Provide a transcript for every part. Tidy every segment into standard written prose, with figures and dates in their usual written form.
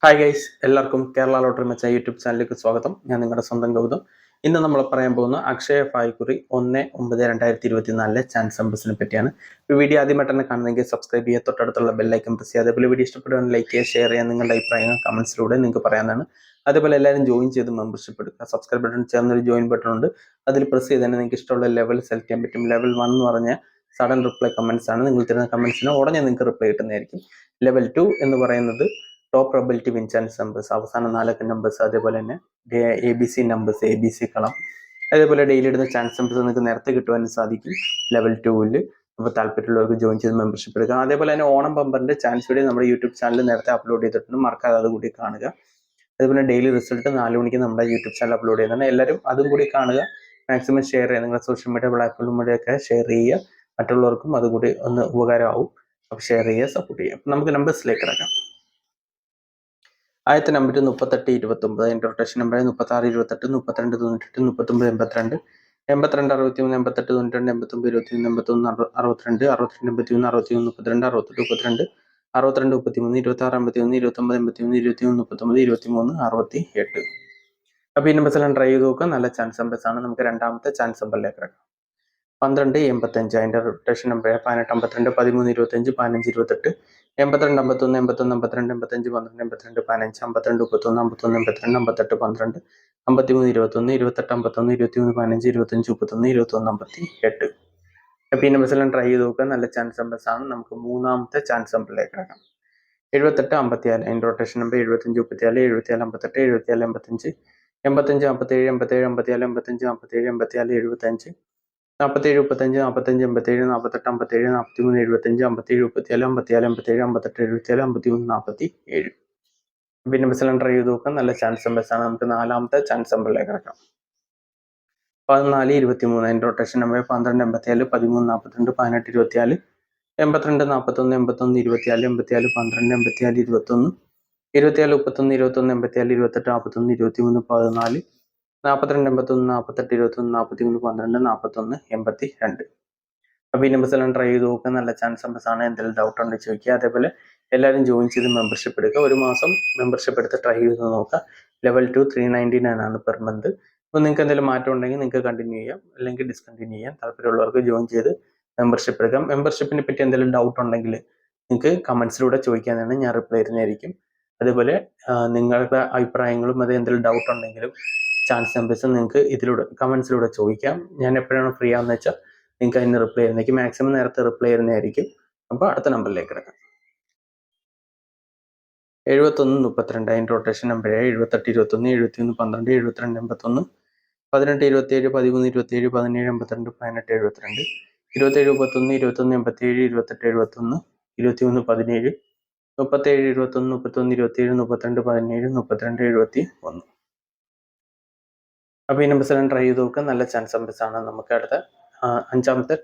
Hi guys, എല്ലാവർക്കും Kerala lottery മെച്ച YouTube ചാനലിലേക്ക് സ്വാഗതം. ഞാൻ നിങ്ങളുടെ സ്വന്തം ഗൗതം. ഇന്ന് നമ്മൾ പറയാൻ പോകുന്ന അക്ഷയ ഭാഗ്യക്കുറി 1/9/2024 ചാൻസ് നമ്പേഴ്സിനെ പറ്റിയാണ്. ഈ വീഡിയോ ആദ്യമായിട്ട് തന്നെ കാണുന്നെങ്കിൽ സബ്സ്ക്രൈബ് ചെയ്യുക, തൊട്ടടുത്തുള്ള ബെല്ലൈക്കൺ പ്രസ് ചെയ്യുക. അതേപോലെ വീഡിയോ ഇഷ്ടപ്പെടുകയാണെങ്കിൽ ലൈക്ക് ചെയ്യുക, ഷെയർ ചെയ്യുക, നിങ്ങളുടെ അഭിപ്രായങ്ങൾ കമന്റ്സിലൂടെ നിങ്ങൾക്ക് പറയാവുന്നതാണ്. അതേപോലെ എല്ലാവരും ജോയിൻ ചെയ്ത് മെമ്പർഷിപ്പ് എടുക്കുക. സബ്സ്ക്രൈബ് ബട്ടൺ ചേർന്നൊരു ജോയിൻ ബട്ടൺ ഉണ്ട്, അതിൽ പ്രസ് ചെയ്ത് തന്നെ നിങ്ങൾക്ക് ഇഷ്ടമുള്ള ലെവൽ സെലക്ട് ചെയ്യാൻ പറ്റും. ലെവൽ 1 എന്ന് പറഞ്ഞാൽ സഡൻ റിപ്ലൈ കമന്റ്സ് ആണ്. നിങ്ങൾ തരുന്ന കമന്റ്സിന് ഉടനെ നിങ്ങൾക്ക് റിപ്ലൈ കിട്ടുന്നതായിരിക്കും. ലെവൽ 2 എന്ന് പറയുന്നത് top probability win chance numbers, അവസാന 4 നമ്പേഴ്സ്, അതേപോലെ തന്നെ ABC നമ്പേഴ്സ്, ABC കളം, അതേപോലെ ഡെയിലി ഇടുന്ന ചാൻസ് നമ്പേഴ്സ് നിങ്ങൾക്ക് നേരത്തെ കിട്ടുവാനും സാധിക്കും ലെവൽ 2-ൽ. അപ്പോൾ താല്പര്യമുള്ളവർക്ക് ജോയിൻ ചെയ്ത് മെമ്പർഷിപ്പ് എടുക്കുക. അതേപോലെ തന്നെ ഓണം ബമ്പറിന്റെ ചാൻസ് വീഡിയോ നമ്മുടെ യൂട്യൂബ് ചാനൽ നേരത്തെ അപ്ലോഡ് ചെയ്തിട്ടുണ്ട്, മറക്കാതെ അത് കൂടി കാണുക. അതേപോലെ ഡെയിലി റിസൾട്ട് 4 മണിക്ക് നമ്മുടെ യൂട്യൂബ് ചാനൽ അപ്ലോഡ് ചെയ്യുന്നുണ്ട്, എല്ലാവരും അതും കൂടി കാണുക. മാക്സിമം ഷെയർ ചെയ്യുക, നിങ്ങളുടെ സോഷ്യൽ മീഡിയ പ്ലാറ്റ്ഫോമിലൂടെയൊക്കെ ഷെയർ ചെയ്യുക, മറ്റുള്ളവർക്കും അതുകൂടി ഒന്ന് ഉപകാരമാവും. അപ്പോൾ ഷെയർ ചെയ്യുക, സപ്പോർട്ട് ചെയ്യുക. നമുക്ക് നമ്പേഴ്സിലേക്ക് ഇറക്കാം. ആദ്യത്തെ നമ്പർ 3829, അതിൻ്റെ റൊട്ടേഷൻ നമ്പർ 36 28 32 98 39 82 83 63 88 92 89 21 81 62 62 81 81 61 32 62 32 63 32 26 51 31 26 33 33 അപ്പോൾ ഈ നമ്പേഴ്സ് എല്ലാം ട്രൈ ചെയ്ത് നോക്കുക. നല്ല ചാൻസ് നമ്പേഴ്സ് ആണ്. നമുക്ക് രണ്ടാമത്തെ ചാൻസ് നമ്പറിലേക്ക് ഇറക്കാം. 12 85, അതിൻ്റെ റൊട്ടേഷൻ നമ്പർ 18 52 13 25 15 28 82 51 81 52 85 12 82 15 52 31 51 82 58 12 53 21 28 51 21 15 25 31 21 58. അപ്പോൾ ഈ നമ്പേഴ്സ് എല്ലാം ട്രൈ ചെയ്ത് നോക്കുക. നല്ല ചാൻസ് നമ്പേഴ്സ് ആണ്. നമുക്ക് മൂന്നാമത്തെ ചാൻസ് നമ്പറിലേക്ക് ഇറക്കാം. 78 54, അതിൻ്റെ റൊട്ടേഷൻ നമ്പർ 75 34 74 58 74 85 85 47 87 54 55 47 54 75 47 35 45 87 48 57 43 75 57 34 54 57 58 77 53 47. പിന്നെ ബസ്സിലും ട്രൈ ചെയ്ത് നോക്കാം. നല്ല ചാൻസ് നമ്പേഴ്സ് ആണ്. നമുക്ക് നാലാമത്തെ ചാൻസ് നമ്പറിലേക്ക് ഇറക്കാം. 14 23, അതിൻ്റെ റൊട്ടേഷൻ നമ്പർ 12 87 13 42 18 24 82 41 81 24 84 12 84 21 24 31 21 84 28 41 23 14 42 81 48 21 43 12 41 82. അപ്പോൾ ഈ നമ്പേഴ്സ് എല്ലാം ട്രൈ ചെയ്ത് നോക്കുക. നല്ല ചാൻസ് നമ്പേഴ്സ് ആണ്. എന്തെങ്കിലും ഡൗട്ട് ഉണ്ടെങ്കിൽ ചോദിക്കുക. അതേപോലെ എല്ലാവരും ജോയിൻ ചെയ്ത് മെമ്പർഷിപ്പ് എടുക്കുക. ഒരു മാസം മെമ്പർഷിപ്പ് എടുത്ത് ട്രൈ ചെയ്ത് നോക്കുക. ലെവൽ 2 399 ആണ് പെർ മന്ത്. അപ്പോൾ നിങ്ങൾക്ക് എന്തെങ്കിലും മാറ്റം ഉണ്ടെങ്കിൽ നിങ്ങൾക്ക് കണ്ടിന്യൂ ചെയ്യാം, അല്ലെങ്കിൽ ഡിസ്കണ്ടിന്യൂ ചെയ്യാം. താല്പര്യമുള്ളവർക്ക് ജോയിൻ ചെയ്ത് മെമ്പർഷിപ്പ് എടുക്കാം. മെമ്പർഷിപ്പിനെ പറ്റി എന്തെങ്കിലും ഡൗട്ട് ഉണ്ടെങ്കിൽ നിങ്ങൾക്ക് കമൻസിലൂടെ ചോദിക്കാനാണ്, ഞാൻ റിപ്ലൈ തരുന്നതായിരിക്കും. അതേപോലെ നിങ്ങളുടെ അഭിപ്രായങ്ങളും അത് എന്തെങ്കിലും ഡൗട്ട് ഉണ്ടെങ്കിലും ചാൻസ് നമ്പേഴ്സ് നിങ്ങൾക്ക് ഇതിലൂടെ കമൻസിലൂടെ ചോദിക്കാം. ഞാൻ എപ്പോഴാണ് ഫ്രീ ആണെന്ന് വെച്ചാൽ നിങ്ങൾക്ക് അതിന് റിപ്ലൈ ചെയ്യുന്നതായിരിക്കും. മാക്സിമം നേരത്തെ റിപ്ലൈ ചെയ്യുന്നതായിരിക്കും. അപ്പോൾ അടുത്ത നമ്പറിലേക്ക് ഇറക്കാം. 71 32, അതിൻ്റെ റൊട്ടേഷൻ നമ്പർ 78 21 71 12 72 81 18 27 13 27 17 82 18 72 27 31 21 87 28 71 21 17 37 21 31 27 32 17 32 71. അപ്പോൾ ഈ നമ്പേഴ്സ് എല്ലാം ട്രൈ ചെയ്ത് നോക്കുക. നല്ല ചാൻസ് നമ്പേഴ്സ് ആണ്. നമുക്ക് അടുത്ത അഞ്ചാമത്തെ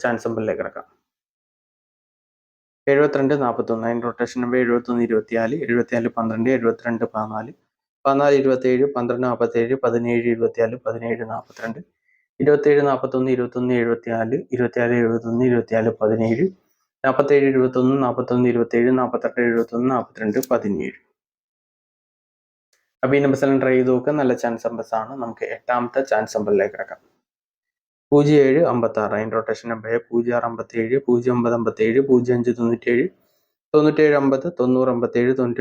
ചാൻസ് നമ്പറിലേക്ക് ഇറക്കാം. 72 41, അതിൻ്റെ റൊട്ടേഷൻ നമ്പർ 71 24 74 12 72 14 14 27 12 47 17 24 17 42 27 41 21 74 24 71 24 17 47 21 41 27 48 71 42 17. അപ്പോൾ ഈ നമ്പേഴ്സ് എല്ലാം ട്രൈ ചെയ്ത് നോക്കുക. നല്ല ചാൻസ് നമ്പേഴ്സ് ആണ്. നമുക്ക് എട്ടാമത്തെ ചാൻസ് നമ്പറിലേക്ക് ഇറക്കാം. 07 56, അതിൻ്റെ റൊട്ടേഷൻ നമ്പർ 06 57 09 57 05 97 97 50 90 57 95 07 97 05 57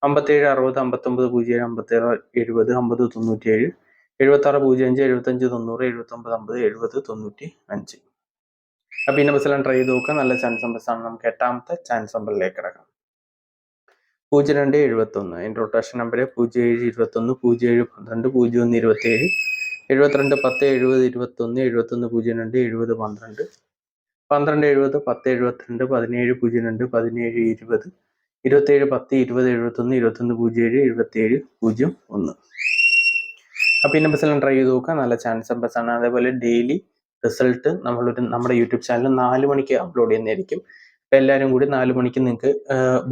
60 59 07 57 70 50 97 76 05 75 90 79 50 70 95. അപ്പോൾ ഈ നമ്പേഴ്സ് എല്ലാം ട്രൈ ചെയ്ത് നോക്കുക. നല്ല ചാൻസ് നമ്പേഴ്സ് ആണ്. നമുക്ക് എട്ടാമത്തെ ചാൻസ് നമ്പറിലേക്ക് ഇറക്കാം. 02 71, അതിൻ്റെ റൊട്ടേഷൻ നമ്പർ 07 21 07 12 01 27 72 10 70 21 71 02 70 12 12 70 10 72 17 02 17 20 27 10 20 71 21 07 77 01. അപ്പോൾ ഈ നമ്പേഴ്സ് എല്ലാം ട്രൈ ചെയ്ത് നോക്കുക. നല്ല ചാൻസ് നമ്പേഴ്സ് ആണ്. അതേപോലെ ഡെയിലി റിസൾട്ട് നമ്മുടെ യൂട്യൂബ് ചാനൽ 4 മണിക്ക് അപ്ലോഡ് ചെയ്യുന്നതായിരിക്കും. അപ്പോൾ എല്ലാവരും കൂടി 4 മണിക്ക് നിങ്ങൾക്ക്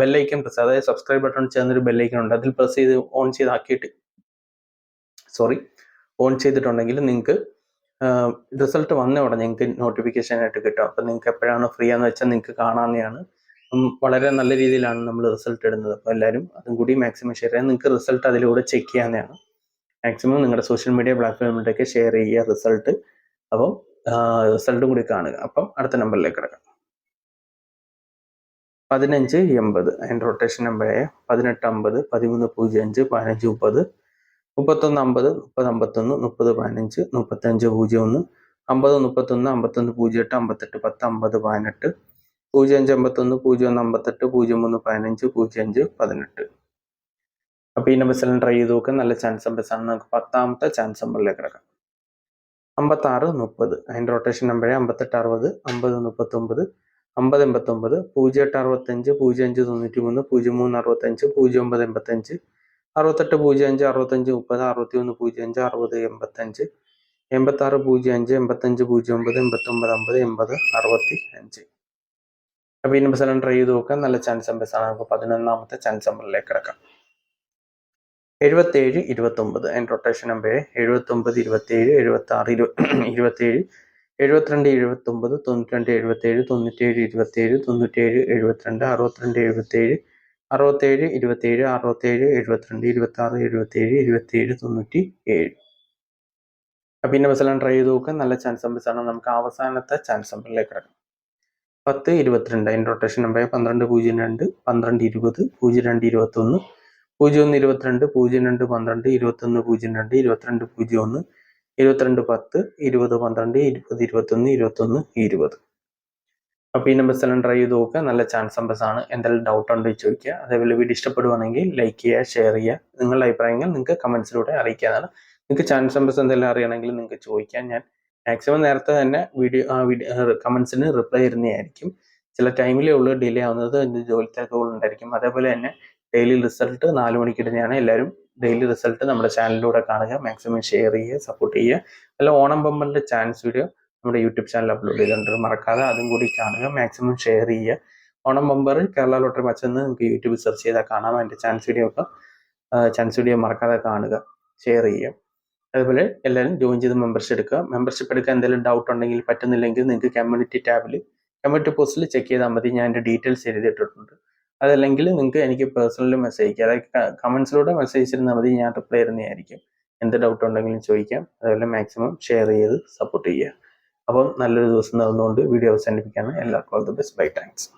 ബെല്ലൈക്കൺ പ്രസ്, അതായത് സബ്സ്ക്രൈബ് ബട്ടൺ ചേർന്നൊരു ബെല്ലൈക്കൺ ഉണ്ട്, അതിൽ പ്രസ് ചെയ്ത് ഓൺ ചെയ്തിട്ടുണ്ടെങ്കിൽ നിങ്ങൾക്ക് റിസൾട്ട് വന്ന ഉടനെ നിങ്ങൾക്ക് നോട്ടിഫിക്കേഷൻ ആയിട്ട് കിട്ടും. അപ്പോൾ നിങ്ങൾക്ക് എപ്പോഴാണ് ഫ്രീ ആണെന്ന് വെച്ചാൽ നിങ്ങൾക്ക് കാണാവുന്നതാണ്. വളരെ നല്ല രീതിയിലാണ് നമ്മൾ റിസൾട്ട് ഇടുന്നത്. അപ്പോൾ എല്ലാവരും അതും കൂടി മാക്സിമം ഷെയർ ചെയ്യാൻ. നിങ്ങൾക്ക് റിസൾട്ട് അതിലൂടെ ചെക്ക് ചെയ്യാവുന്നതാണ്. മാക്സിമം നിങ്ങളുടെ സോഷ്യൽ മീഡിയ പ്ലാറ്റ്ഫോമിലേക്ക് ഷെയർ ചെയ്യുക റിസൾട്ട്. അപ്പം റിസൾട്ടും കൂടി കാണുക. അപ്പം അടുത്ത നമ്പറിലേക്ക് കിടക്കാം. 1580 അതിൻ്റെ റൊട്ടേഷൻ നമ്പറായ 1850, 1305, 1530, 3150, 3051, 3015, 3501, 5031, 5108, 5810, 5018, 0551, 0158, 0315, 0518. അപ്പോൾ ഈ നമ്പർ എല്ലാം ട്രൈ ചെയ്ത് നോക്കുക. നല്ല ചാൻസ് നമ്പേഴ്സാണ്. നമുക്ക് 10ാമത്തെ ചാൻസ് നമ്പറിലേക്ക് കിടക്കാം. 5630 അതിൻ്റെ റൊട്ടേഷൻ നമ്പറായ 5860, 5039, 5089, 0865, 0593, 0365, 0985, 6805, 6530, 6105, 6085, 8605, 8509, 8950, 8065. അപ്പോൾ ഈ നമ്പേഴ്സ് എല്ലാം ട്രൈ ചെയ്ത് നോക്കാം. നല്ല ചാൻസ് നമ്പേഴ്സാണ്. നമുക്ക് 11ാമത്തെ ചാൻസ് നമ്പറിലേക്ക് കിടക്കാം. 7729 അതിൻ്റെ റൊട്ടേഷൻ നമ്പർ 79 27, 76 27, 72 79, 92 77, 97 27, 97 72, 62 77, 67 27, 67 72, 26 77, 27 97. അപ്പോൾ ഈ നമ്പേഴ്സ് എല്ലാം ട്രൈ ചെയ്ത് നോക്കാം. നല്ല ചാൻസ് നമ്പേഴ്സാണ്. നമുക്ക് അവസാനത്തെ ചാൻസ് നമ്പറിലേക്ക് കിടക്കാം. 1022 അതിൻ്റെ റൊട്ടേഷൻ നമ്പർ 1202, 1220, 0221, 0122, 0212, 2102, 2201, 2210, 2012, 2021, 2120. അപ്പോൾ ഈ നമ്പേഴ്സ് എല്ലാം ട്രൈ ചെയ്ത് നോക്കുക. നല്ല ചാൻസ് നമ്പേഴ്സാണ്. എന്തെങ്കിലും ഡൗട്ട് ഉണ്ടെങ്കിൽ ചോദിക്കുക. അതേപോലെ വീഡിയോ ഇഷ്ടപ്പെടുവാണെങ്കിൽ ലൈക്ക് ചെയ്യുക, ഷെയർ ചെയ്യുക. നിങ്ങളുടെ അഭിപ്രായങ്ങൾ നിങ്ങൾക്ക് കമൻസിലൂടെ അറിയിക്കാനാണ്. നിങ്ങൾക്ക് ചാൻസ് നമ്പേഴ്സ് എന്തെങ്കിലും അറിയണമെങ്കിൽ നിങ്ങൾക്ക് ചോദിക്കാം. ഞാൻ മാക്സിമം നേരത്തെ തന്നെ കമൻസിന് റിപ്ലൈ തരുന്നതായിരിക്കും. ചില ടൈമിലേ ഉള്ളൂ ഡിലേ ആവുന്നത്. ജോലി തിരക്കുകളുണ്ടായിരിക്കും. അതേപോലെ തന്നെ ഡെയിലി റിസൾട്ട് 4 മണിക്ക് ഇടുന്നതാണ്. എല്ലാവരും ഡെയിലി റിസൾട്ട് നമ്മുടെ ചാനലിലൂടെ കാണുക. മാക്സിമം ഷെയർ ചെയ്യുക, സപ്പോർട്ട് ചെയ്യുക. അല്ല, ഓണം ബമ്പറിൻ്റെ ചാൻസ് വീഡിയോ നമ്മുടെ യൂട്യൂബ് ചാനൽ അപ്ലോഡ് ചെയ്തിട്ടുണ്ട്. മറക്കാതെ അതും കൂടി കാണുക. മാക്സിമം ഷെയർ ചെയ്യുക. Onam bumper Kerala lottery much എന്ന് നിങ്ങൾക്ക് യൂട്യൂബിൽ സെർച്ച് ചെയ്താൽ കാണാം. അതിൻ്റെ ചാൻസ് വീഡിയോ മറക്കാതെ കാണുക, ഷെയർ ചെയ്യുക. അതുപോലെ എല്ലാവരും ജോയിൻ ചെയ്ത് മെമ്പർഷിപ്പ് എടുക്കാൻ എന്തെങ്കിലും ഡൗട്ട് ഉണ്ടെങ്കിൽ പറ്റുന്നില്ലെങ്കിൽ നിങ്ങൾക്ക് കമ്മ്യൂണിറ്റി പോസ്റ്റിൽ ചെക്ക് ചെയ്താൽ മതി. ഞാൻ എൻ്റെ ഡീറ്റെയിൽസ് എഴുതിയിട്ടിട്ടുണ്ട്. അതല്ലെങ്കിൽ നിങ്ങൾക്ക് എനിക്ക് പേഴ്സണലി മെസ്സേജ് അയക്കുക. അതായത് കമൻസിലൂടെ മെസ്സേജ് ചെയ്തിരുന്നാൽ മതി. ഞാൻ റിപ്ലൈ തരുന്നതായിരിക്കും. എന്ത് ഡൗട്ട് ഉണ്ടെങ്കിലും ചോദിക്കാം. അതുപോലെ മാക്സിമം ഷെയർ ചെയ്ത് സപ്പോർട്ട് ചെയ്യുക. അപ്പം നല്ലൊരു ദിവസം നടന്നുകൊണ്ട് വീഡിയോ അവസാനിപ്പിക്കുകയാണ്. എല്ലാവർക്കും all the best. Bye. Thanks.